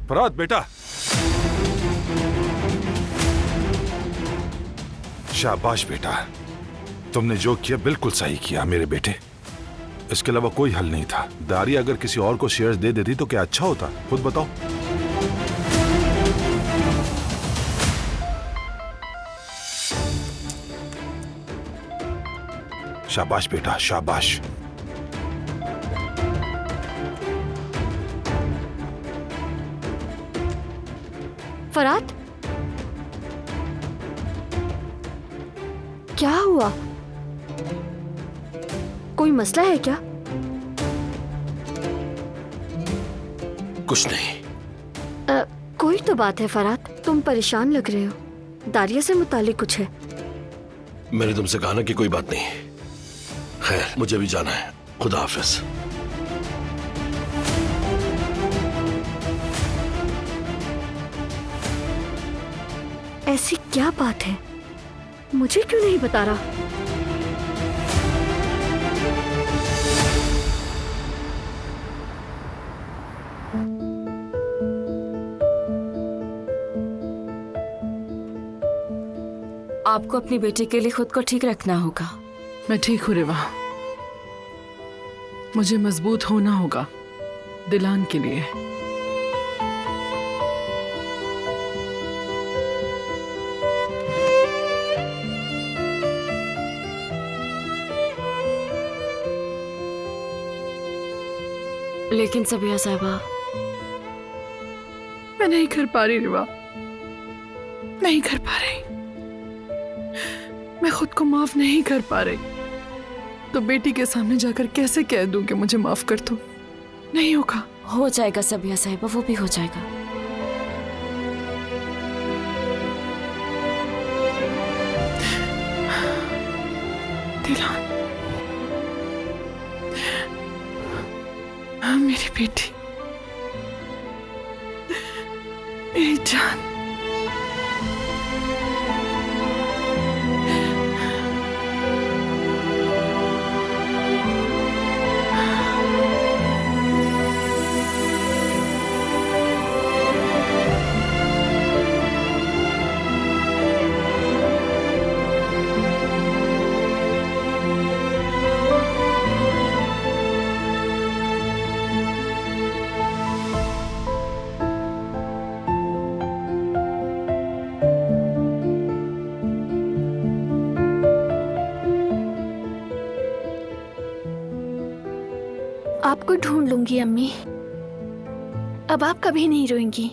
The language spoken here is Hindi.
फराद बेटा, शाबाश बेटा, तुमने जो किया बिल्कुल सही किया मेरे बेटे। इसके अलावा कोई हल नहीं था। दारिया अगर किसी और को शेयर्स दे देती तो क्या अच्छा होता, खुद बताओ। शाबाश बेटा, शाबाश। फराद, क्या हुआ? कोई मसला है क्या? कुछ नहीं। कोई तो बात है फराद, तुम परेशान लग रहे हो। दारिया से मुतालिक कुछ है? मैंने तुमसे कहा ना कि कोई बात नहीं। खैर, मुझे भी जाना है। खुदा हाफिज। ऐसी क्या बात है, मुझे क्यों नहीं बता रहा? आपको अपनी बेटी के लिए खुद को ठीक रखना होगा। मैं ठीक हूँ रिवा। मुझे मजबूत होना होगा दिलान के लिए। लेकिन सबिया साहिबा, मैं नहीं कर पा रही रिवा, नहीं कर पा रही। मैं खुद को माफ नहीं कर पा रही, तो बेटी के सामने जाकर कैसे कह दूं कि मुझे माफ कर दो? नहीं होगा। हो जाएगा सबिया साहिबा, वो भी हो जाएगा। दिलान, हाँ मेरी बेटी, मेरी जान। आपको ढूंढ लूंगी अम्मी। अब आप कभी नहीं रोएंगी।